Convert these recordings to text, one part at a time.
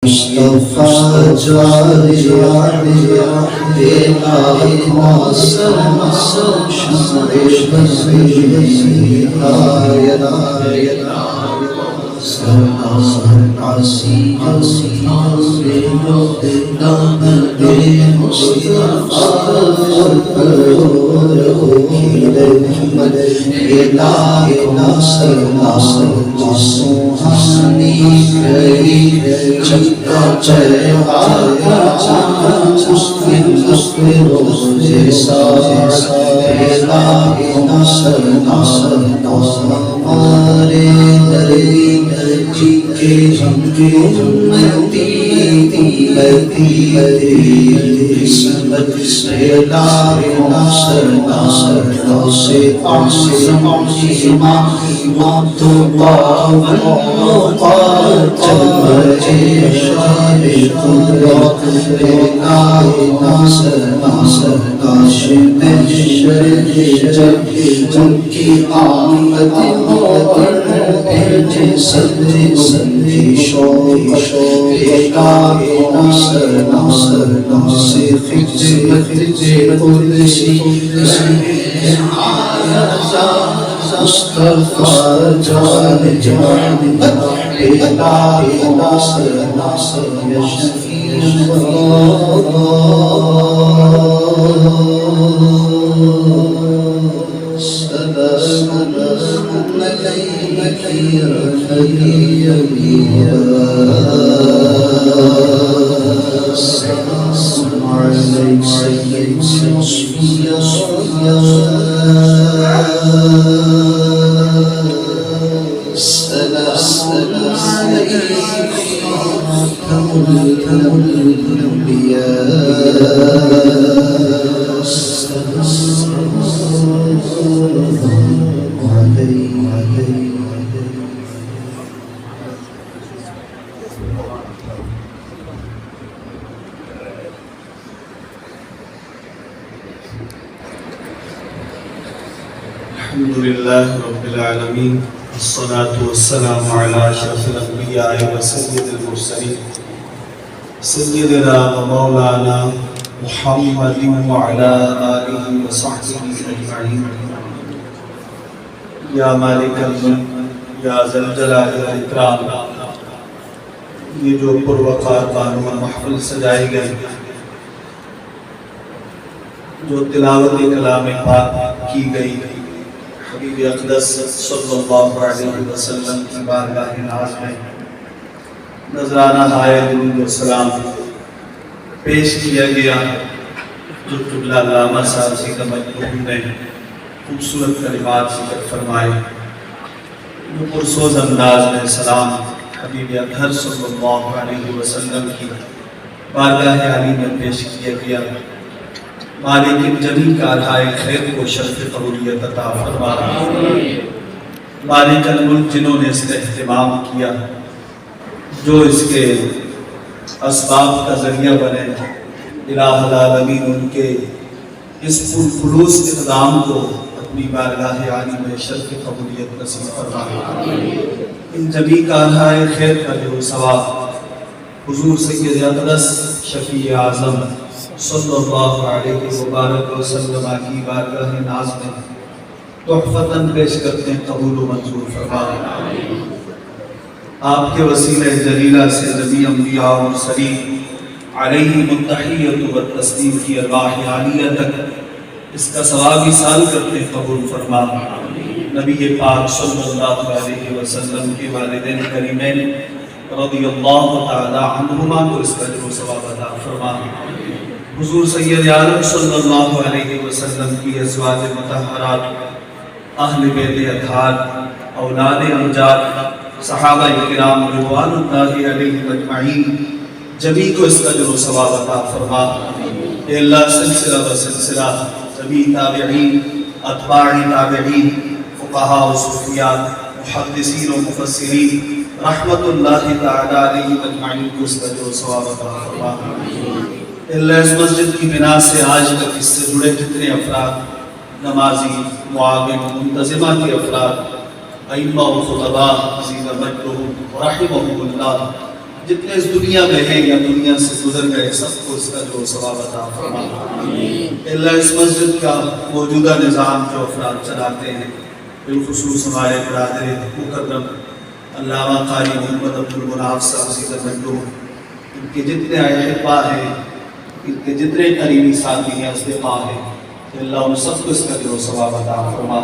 مصطفیٰ جاری دینا موسم شمع بزمی آیت عاصی دامن مصطفیٰ الہی ناصر سبحانی کریم چکا چہا مسلم روزے ساز الہی ناصر ہمارے دردی جی کے امتی قسمت الہی ناصر سے اعظم امام تو قاتل شان قدرت الہی ناصر کاشف شر جن کی آمد ہو سندھی شوق الہی ناصر سے خدمت قدسی مصطفیٰ جان الہی ناصر یا شفیع سلام علیک یا نبی سلام علیک الحمدللہ رب العالمین والصلاة والسلام علی اشرف الانبیاء وسید المرسلین سیدنا و مولانا محمد وعلی آلہ وصحبہ اجمعین یا مالک الملک یا ذی الجلال والاکرام یہ جو پروقار بانو محفل سجائی گئی جو تلاوت کلام پاک کی گئی حبیب اقدس صلی اللہ علیہ وسلم کی بارگاہ ناز میں نذرانہ ہائے درود و سلام پیش کیا گیا جو قبلہ علامہ صاحب سی کا مجموع نے خوبصورت کلمات ذکر فرمائے جو پرسوز انداز میں سلام حبیب اطہر صلی اللہ علیہ وسلم کی بارگاہ عالی میں پیش کیا گیا مالک جمی کارہائے خیر کو شرف قبولیت عطا فرما مالک الملک جنہوں نے اس کا اہتمام کیا جو اس کے اسباب کا ذریعہ بنے الہ العالمین ان کے اس خلوص اقدام کو اپنی بارگاہ عالی میں شرف قبولیت نصیب فرما ان جمی کارہائے خیر کا جو ثواب حضور سید اقدس شفیع اعظم صلی اللہ علیہ وبارک وسلم کی بارگاہ ناز میں تحفتاً پیش کرتے ہیں قبول و منظور فرما آپ کے وسیلہ جلیلہ سے جمی انبیاء و مرسلین علیہ التحیۃ و التسلیم کی ارواح عالیہ تک اس کا ثواب ایصال کرتے ہیں قبول فرما نبی پاک صلی اللہ علیہ وسلم کے والدین کریمین رضی اللہ تعالی عنہما کو اس کا جو ثواب عطا فرما حضور سید عالم صلی اللہ علیہ وسلم کی ازواج مطہرات اہل بیت اطہار اولاد امجاد صحابہ کرام رضوان اللہ علیہم اجمعین جمی کو اس کا جو ثواب عطا فرما اے اللہ سلسلہ و سلسلہ جمی تابعین اتباع تابعین فقہاء و صوفیاء محدثین و مفسرین رحمت اللہ تعالی علیہم اجمعین کو اس کا جو ثواب عطا فرما اللہ اس مسجد کی بنا سے آج تک اس سے جڑے جتنے افراد، نمازی، معاون، منتظمہ کے افراد، ائمہ و خطباء عزیز مجدہم رحمہم اللہ، جتنے اس دنیا میں ہیں یا دنیا سے گزر گئے، سب کو اس کا جو ثواب عطا فرما۔ اللہ اس مسجد کا موجودہ نظام جو افراد چلاتے ہیں، بالخصوص ہمارے برادر مکرم علامہ قاری محمد عبد المناف صاحب عزیز مجدہم، ان کے جتنے احباء ہیں، ان کے جتنے قریبی ساتھی ہیں، اصدقاء ہیں، اللہ ان سب کو اس کا جو ثواب عطا فرما۔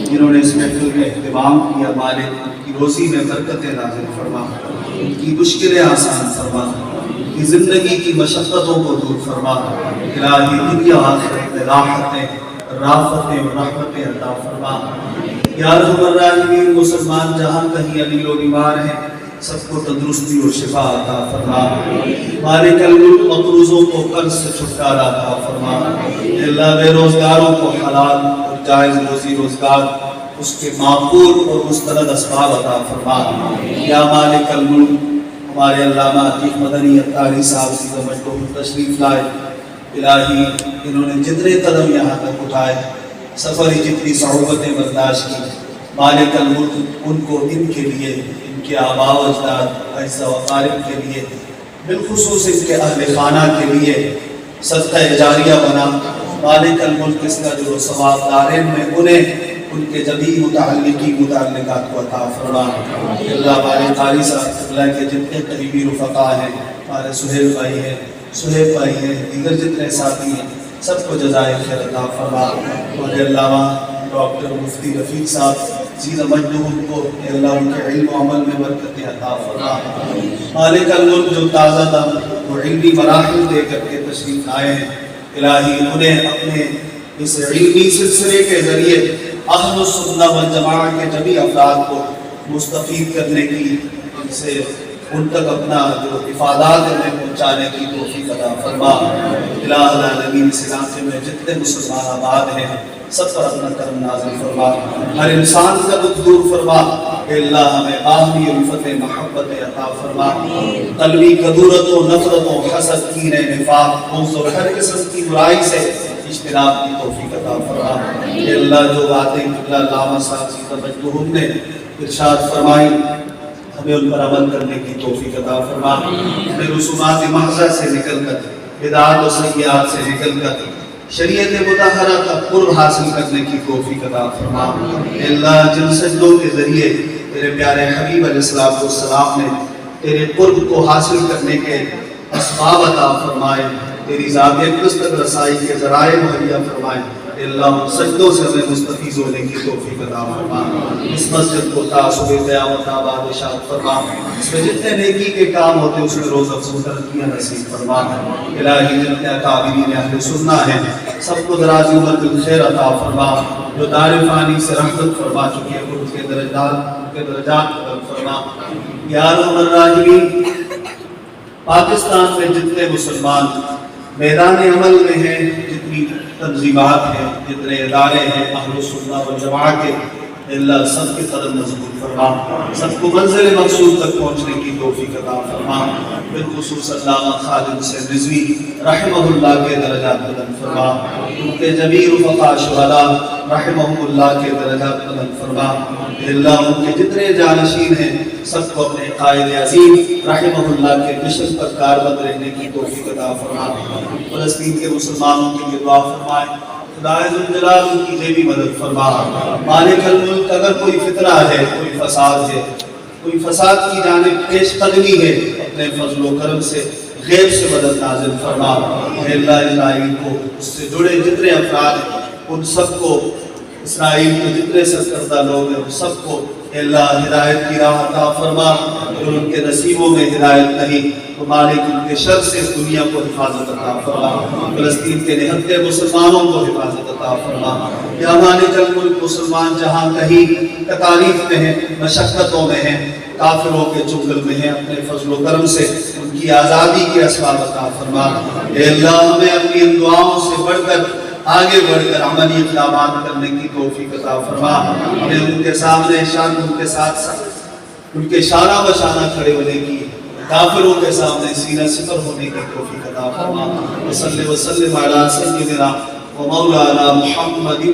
جنہوں نے اس محفل میں اہتمام کیا، مالک ان کی روزی میں برکتیں نازل فرما، ان کی مشکلیں آسان فرما، ان کی زندگی کی مشقتوں کو دور فرما، الہی دنیا آخرت میں راحتیں، رافتیں اور رحمتیں عطا فرما۔ یا ارحم الراحمین، مسلمان جہاں کہیں علیل و بیمار ہیں، سب کو تندرستی اور شفا عطا فرما۔ مالک الملک، مقروضوں کو قرض سے چھٹکارا عطا فرما۔ اللہ بے روزگاروں کو حلال اور جائز روزی روزگار، اس کے معقول اور مستند اسباب عطا فرما۔ یا مالک الملک، ہمارے علامہ عتیق مدنی عطاری صاحب کی مجدہم تشریف لائے، الہی انہوں نے جتنے قدم یہاں تک اٹھائے، سفری جتنی صعوبتیں برداشت کی، مالک الملک ان کو ان کے لیے، ان کے آباء و اجداد، اعزاء و اقارب کے لیے، بالخصوص ان کے اہل خانہ کے لیے صدقہ جاریہ بنا۔ مالک الملک اس کا جو ثواب دارین میں انہیں، ان کے جبی متعلقات کو عطا فرما۔ اللہ ہمارے قاری صاحب اللہ کے جتنے قریبی رفقا ہیں، ہمارے سہیل بھائی ہیں، سہیب بھائی ہیں، دیگر جتنے ساتھی ہیں، سب کو جزائے خیر عطا فرما۔ اور علامہ ڈاکٹر مفتی رفیق صاحب عزیز مجدہم کو اللہ ان کے علم و عمل میں برکتیں عطا فرما۔ مالک الملک جو تازہ دم اور علمی مراحل دے کر کے تشریف آئے ہیں، الہی انہیں اپنے اس علمی سلسلے کے ذریعے اہل السنہ والجماعہ کے جميع افراد کو مستفید کرنے کی، ان سے ان تک اپنا جو افادات انہیں پہنچانے کی توفیق عطا فرما۔ الہ العالمین، اس علاقے میں جتنے مسلمان آباد ہیں، سب پر اپنا کرم نازل فرما، ہر انسان کا دکھ دور فرما۔ اے اللہ ہمیں باہمی الفت محبت عطا فرما، قلبی کدورت و نفرت و حسد، کینہ، نفاق، بغض اور ہر قسم کی برائی سے اجتناب کی توفیق عطا فرما۔ اے اللہ جو باتیں علامہ صاحب عزیز مجدہم نے ارشاد فرمائی، ہمیں ان پر عمل کرنے کی توفیق عطا فرما۔ ہمیں رسومات محضہ سے نکل کر، بدعات و سیئات سے نکل کر، شریعت مطہرہ کا قرب حاصل کرنے کی توفیق عطا فرما۔ اے اللہ جن سجدوں کے ذریعے تیرے پیارے حبیب علیہ السلام نے تیرے قرب کو حاصل کرنے کے اسباب عطا فرمائے، تیری ذات اقدس تک رسائی کے ذرائع مہیا فرمائے، اے اللہ سجدوں سے ہمیں مستفیض ہونے کی توفیق عطا فرما۔ اس مسجد کو تا صبح قیامت آباد و شاد فرما، اس میں جتنے نیکی کے کام ہوتے اس میں روز افزوں ترقیاں نصیب فرما۔ الہی جتنے اکابرین اہل سنہ ہیں، سب کو دراز عمر بالخیر عطا فرما، جو دار فانی سے رحمت فرما چکے ہیں ان کے درجات بلند فرما۔ یا ارحم الراحمین، پاکستان میں جتنے مسلمان میدان عمل میں ہیں، جتنی تنظیمات ہیں، جتنے ادارے ہیں اہل سنہ والجماعہ کے، اللہ سب کے قدم مضبوط فرما، سب کو منزل مقصود تک پہنچنے کی توفیق عطا فرما۔ بالخصوص علامہ خالد حسین رضوی رحمہ اللہ کے درجات بلند فرما، ان کے جمیع رفقا شہداء رحمہم اللہ کے درجات بلند فرما۔ اللہ ان کے جتنے جانشین ہیں سب کو اپنے قائد عظیم رحمہ اللہ کے مشن پر کاربند رہنے کی توفیق عطا فرما۔ فلسطین کے مسلمانوں کے لیے دعا فرمائے، خدائے ذوالجلال ان کی جیبی مدد فرما۔ مالک الملک، اگر کوئی فتنہ ہے، کوئی فساد ہے، کوئی فساد کی جانب پیش قدمی ہے، اپنے فضل و کرم سے غیب سے مدد نازل فرما۔ اے اللہ اسرائیل کو، اس سے جڑے جتنے افراد ہیں ان سب کو، اسرائیل کے جتنے سرکردہ لوگ ہیں ان سب کو اے اللہ ہدایت کی راہ عطا فرما، اور ان کے نصیبوں میں ہدایت نہیں تو مالک ان کے شر سے اس دنیا کو حفاظت عطا فرما، فلسطین کے نہتے مسلمانوں کو حفاظت عطا فرما۔ یا مالک الملک، مسلمان جہاں کہیں تکالیف میں ہیں، مشقتوں میں ہیں، کافروں کے چنگل میں ہیں، اپنے فضل و کرم سے ان کی آزادی کے اسباب عطا فرما۔ اے اللہ ہمیں اپنی ان دعاؤں سے بڑھ کر آگے بڑھ کر عملی اقدامات کرنے کی توفیق عطا فرما۔ ہمیں ان کے سامنے ان کے ساتھ ان کے شانہ بشانہ کھڑے ہونے کی کافروں کے سامنے سینہ سپر ہونے کی توفیق عطا فرما. وصلی وسلم علی سیدنا و مولانا محمد